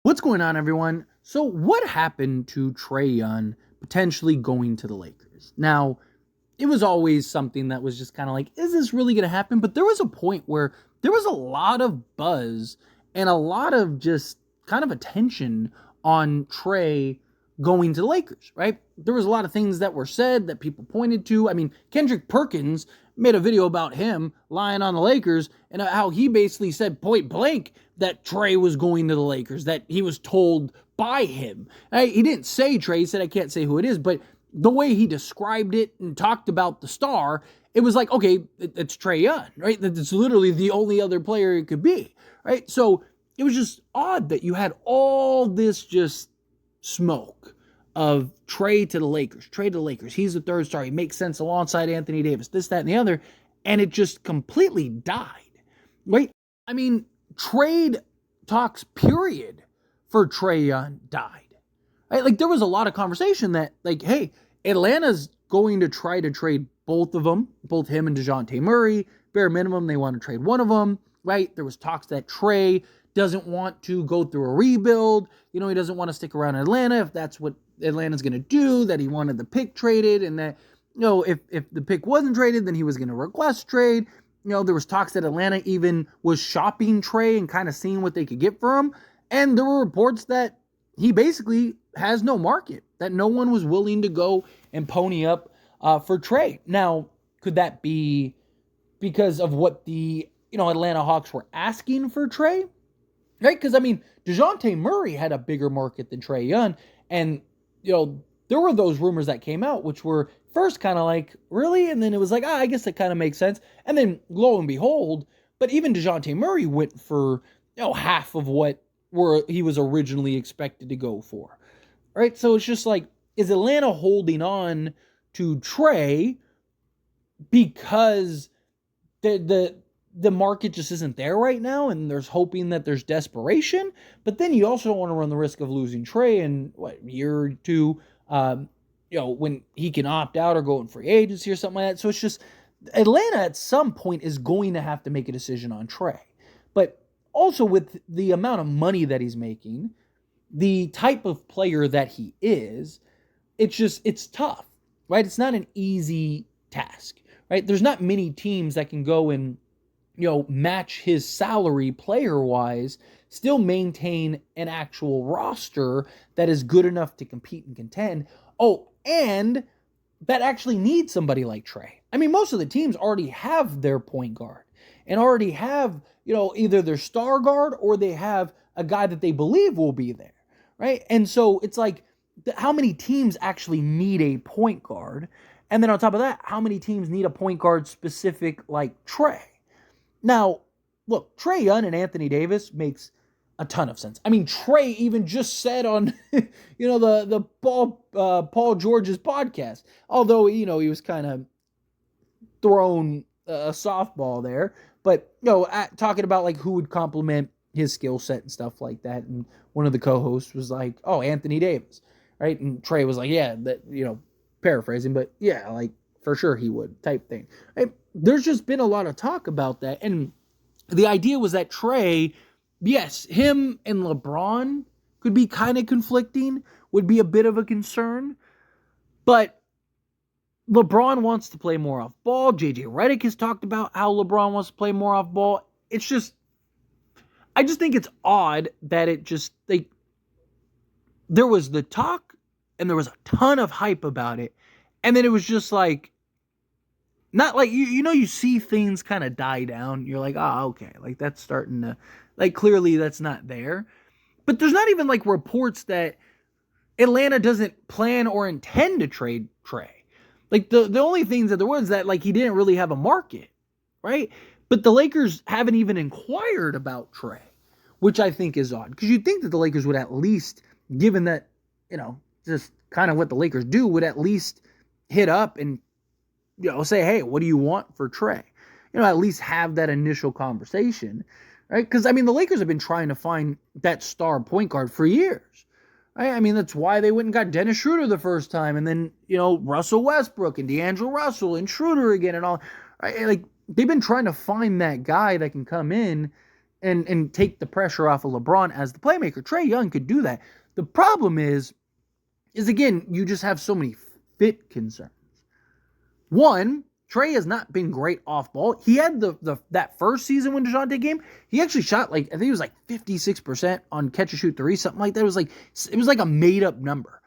What's going on, everyone? So, what happened to Trae Young potentially going to the Lakers? Now, it was always something that was just kind of like, is this really going to happen? But there was a point where there was a lot of buzz and a lot of just kind of attention on Trae going to the Lakers, right? There was a lot of things that were said that people pointed to. I mean, Kendrick Perkins made a video about him lying on the Lakers and how he basically said point blank that Trae was going to the Lakers, that he was told by him. He didn't say Trae, he said, I can't say who it is, but the way he described it and talked about the star, it was like, okay, it's Trae Young, right? That's literally the only other player it could be, right? So it was just odd that you had all this just smoke of Trae to the Lakers, Trae to the Lakers. He's the third star. He makes sense alongside Anthony Davis, this, that, and the other. And it just completely died, right? I mean, trade talks, period, for Trae Young died. Right? Like, there was a lot of conversation that, like, hey, Atlanta's going to try to trade both of them, both him and DeJounte Murray. Bare minimum, they want to trade one of them, right? There was talks that Trae doesn't want to go through a rebuild. You know, he doesn't want to stick around in Atlanta if that's what Atlanta's going to do, that he wanted the pick traded, and that, you know, if the pick wasn't traded, then he was going to request trade. You know, there was talks that Atlanta even was shopping Trae and kind of seeing what they could get for him. And there were reports that he basically has no market, that no one was willing to go and pony up for Trae. Now, could that be because of what the, Atlanta Hawks were asking for Trae? Right? Because, I mean, DeJounte Murray had a bigger market than Trae Young. And, there were those rumors that came out, which were first kind of like, really? And then it was like, I guess that kind of makes sense. And then lo and behold, but even DeJounte Murray went for, half of what he was originally expected to go for. Right? So it's just like, is Atlanta holding on to Trae because the market just isn't there right now, and there's hoping that there's desperation? But then you also don't want to run the risk of losing Trae in a year or two, when he can opt out or go in free agency or something like that. So it's just, Atlanta at some point is going to have to make a decision on Trae. But also with the amount of money that he's making, the type of player that he is, it's tough, right? It's not an easy task, right? There's not many teams that can go and, match his salary player-wise, still maintain an actual roster that is good enough to compete and contend. Oh, and that actually needs somebody like Trae. I mean, most of the teams already have their point guard and already have, either their star guard or they have a guy that they believe will be there, right? And so it's like, how many teams actually need a point guard? And then on top of that, how many teams need a point guard specific like Trae? Now, look, Trae Young and Anthony Davis makes a ton of sense. I mean, Trae even just said on, the Paul George's podcast, although, he was kind of thrown a softball there, but, talking about like who would complement his skill set and stuff like that. And one of the co-hosts was like, oh, Anthony Davis, right? And Trae was like, yeah, that, paraphrasing, but yeah, like for sure he would, type thing. Right? There's just been a lot of talk about that. And the idea was that Trae, yes, him and LeBron could be kind of conflicting, would be a bit of a concern. But LeBron wants to play more off ball. JJ Redick has talked about how LeBron wants to play more off ball. It's just, I just think it's odd that it just, there was the talk and there was a ton of hype about it. And then it was just like, not like, you see things kind of die down. You're like, okay. Like, that's starting to, like, clearly that's not there. But there's not even, like, reports that Atlanta doesn't plan or intend to trade Trae. Like, the only things that there was that, like, he didn't really have a market, right? But the Lakers haven't even inquired about Trae, which I think is odd. Because you'd think that the Lakers would at least, given that, just kind of what the Lakers do, would at least hit up and, say, hey, what do you want for Trae? At least have that initial conversation, right? Because, I mean, the Lakers have been trying to find that star point guard for years, right? I mean, that's why they went and got Dennis Schroeder the first time, and then, Russell Westbrook and D'Angelo Russell and Schroeder again and all, right? Like, they've been trying to find that guy that can come in, and take the pressure off of LeBron as the playmaker. Trae Young could do that. The problem is again, you just have so many fit concerns. One, Trae has not been great off ball. He had that first season when DeJounte came, he actually shot like, I think it was like 56% on catch and shoot three, something like that. It was like a made up number.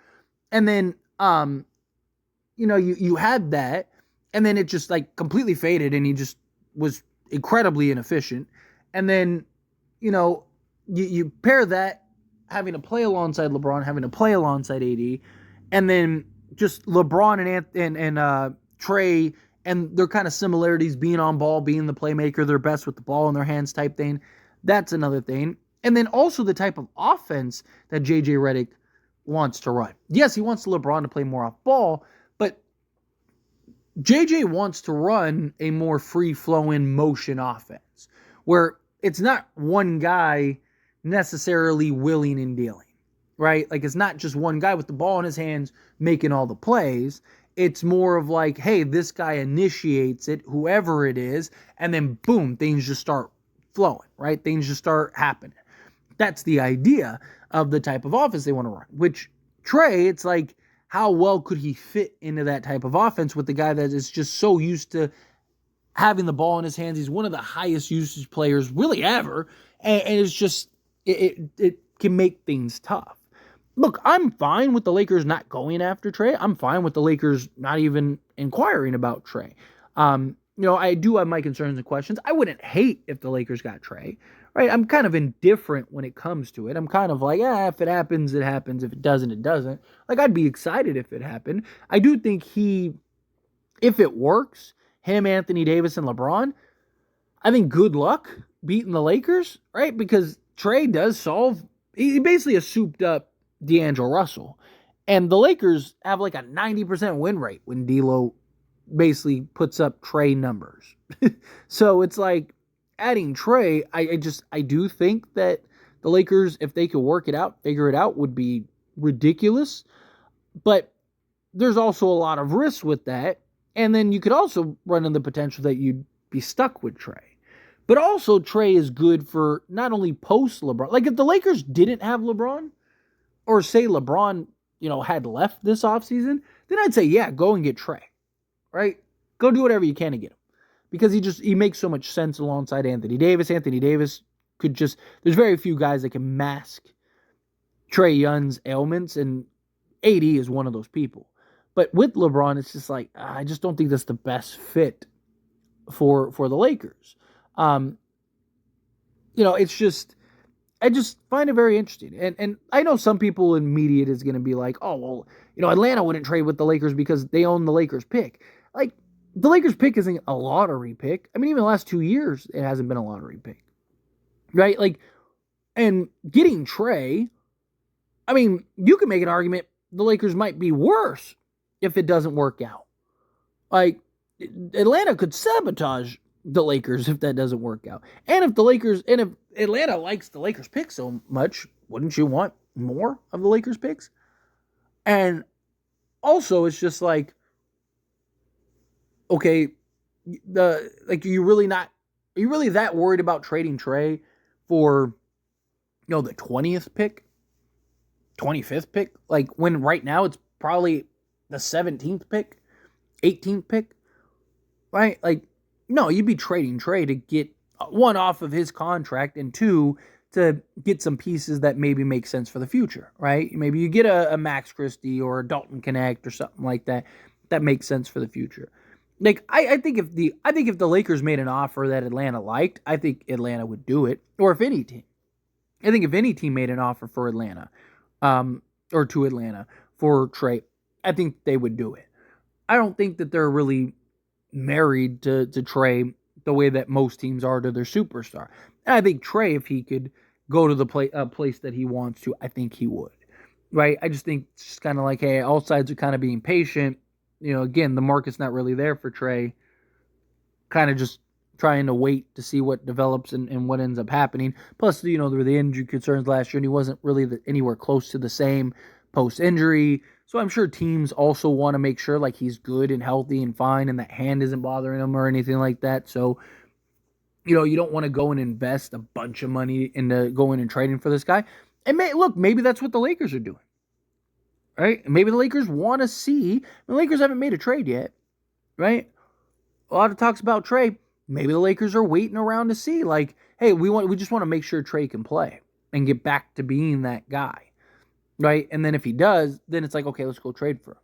And then you had that, and then it just like completely faded, and he just was incredibly inefficient. And then, you pair that, having to play alongside LeBron, having to play alongside AD, and then just LeBron and Trae, and their kind of similarities, being on ball, being the playmaker, they're best with the ball in their hands type thing. That's another thing. And then also the type of offense that JJ Redick wants to run. Yes, he wants LeBron to play more off ball, but JJ wants to run a more free-flowing motion offense where it's not one guy necessarily willing and dealing, right? Like, it's not just one guy with the ball in his hands making all the plays. It's more of like, hey, this guy initiates it, whoever it is, and then boom, things just start flowing, right? Things just start happening. That's the idea of the type of offense they want to run, which Trae, it's like, how well could he fit into that type of offense with the guy that is just so used to having the ball in his hands? He's one of the highest usage players really ever, and it's just, it can make things tough. Look, I'm fine with the Lakers not going after Trae. I'm fine with the Lakers not even inquiring about Trae. I do have my concerns and questions. I wouldn't hate if the Lakers got Trae, right? I'm kind of indifferent when it comes to it. I'm kind of like, if it happens, it happens. If it doesn't, it doesn't. Like, I'd be excited if it happened. I do think if it works, him, Anthony Davis, and LeBron, I think good luck beating the Lakers, right? Because Trae does he basically a souped up D'Angelo Russell. And the Lakers have like a 90% win rate when D'Lo basically puts up Trae numbers. So it's like, adding Trae, I do think that the Lakers, if they could work it out, figure it out, would be ridiculous. But there's also a lot of risks with that. And then you could also run into the potential that you'd be stuck with Trae. But also, Trae is good for not only post LeBron. Like, if the Lakers didn't have LeBron, or say LeBron, had left this offseason, then I'd say, yeah, go and get Trae, right? Go do whatever you can to get him. Because he makes so much sense alongside Anthony Davis. Anthony Davis there's very few guys that can mask Trae Young's ailments, and AD is one of those people. But with LeBron, it's just like, I just don't think that's the best fit for the Lakers. It's just, I just find it very interesting. And I know some people in media is going to be like, oh, well, Atlanta wouldn't trade with the Lakers because they own the Lakers pick. Like, the Lakers pick isn't a lottery pick. I mean, even the last 2 years, it hasn't been a lottery pick. Right? Like, and getting Trae, I mean, you can make an argument the Lakers might be worse if it doesn't work out. Like, Atlanta could sabotage the Lakers if that doesn't work out. And if Atlanta likes the Lakers pick so much, wouldn't you want more of the Lakers picks? And also, it's just like, okay, are you really that worried about trading Trae for, the 20th pick, 25th pick? Like, when right now it's probably the 17th pick, 18th pick, right? Like, no, you'd be trading Trae to get, one, off of his contract, and two, to get some pieces that maybe make sense for the future, right? Maybe you get a Max Christie or a Dalton Connect or something like that makes sense for the future. Like, I think if the Lakers made an offer that Atlanta liked, I think Atlanta would do it. Or if any team. I think if any team made an offer for Atlanta, or to Atlanta for Trae, I think they would do it. I don't think that they're really married to Trae the way that most teams are to their superstar. And I think Trae, if he could go to the place that he wants to, I think he would. Right? I just think it's just kind of like, hey, all sides are kind of being patient. Again, the market's not really there for Trae. Kind of just trying to wait to see what develops and what ends up happening. Plus, there were the injury concerns last year, and he wasn't really anywhere close to the same post-injury. So I'm sure teams also want to make sure, like, he's good and healthy and fine, and that hand isn't bothering him or anything like that. So, You don't want to go and invest a bunch of money into going and trading for this guy. And maybe that's what the Lakers are doing, right? Maybe the Lakers want to see. The Lakers haven't made a trade yet, right? A lot of talks about Trae. Maybe the Lakers are waiting around to see, like, hey, we just want to make sure Trae can play and get back to being that guy, right? And then if he does, then it's like, okay, let's go trade for him,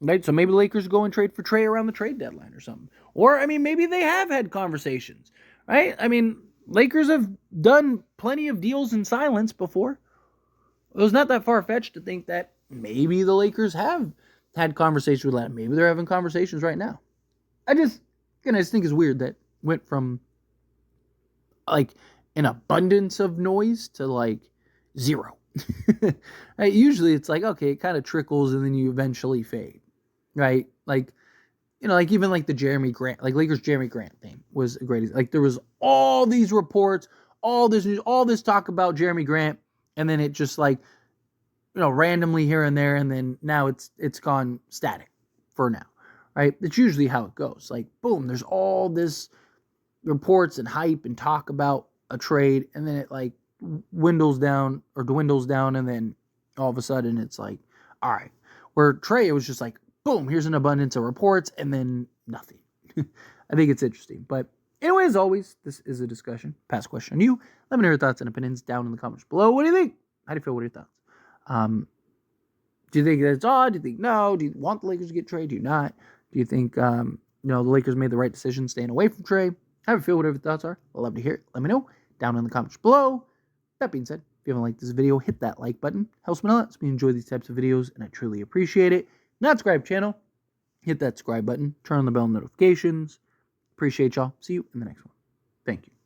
right? So maybe the Lakers go and trade for Trae around the trade deadline or something. Or, maybe they have had conversations, right? Lakers have done plenty of deals in silence before. It was not that far-fetched to think that maybe the Lakers have had conversations with Atlanta. Maybe they're having conversations right now. I just think it's weird that went from like an abundance of noise to like zero. Right? Usually it's like, okay, it kind of trickles and then you eventually fade, right? Like, like even like the Jeremy Grant, like Lakers Jeremy Grant thing was a great. Like there was all these reports, all this news, all this talk about Jeremy Grant, and then it just like, randomly here and there, and then now it's gone static for now, right? It's usually how it goes. Like boom, there's all this reports and hype and talk about a trade, and then it like dwindles down, and then all of a sudden it's like, all right. Where Trae, it was just like, boom, here's an abundance of reports, and then nothing. I think it's interesting. But anyway, as always, this is a discussion. Pass question on you. Let me know your thoughts and opinions down in the comments below. What do you think? How do you feel? What are your thoughts? Do you think that's odd? Do you think no? Do you want the Lakers to get Trae? Do you not? Do you think the Lakers made the right decision staying away from Trae? How do you feel? Whatever your thoughts are, I'd love to hear it. Let me know down in the comments below. That being said, if you haven't liked this video, hit that like button. Helps me a lot. So we enjoy these types of videos, and I truly appreciate it. Not subscribe channel, hit that subscribe button. Turn on the bell notifications. Appreciate y'all. See you in the next one. Thank you.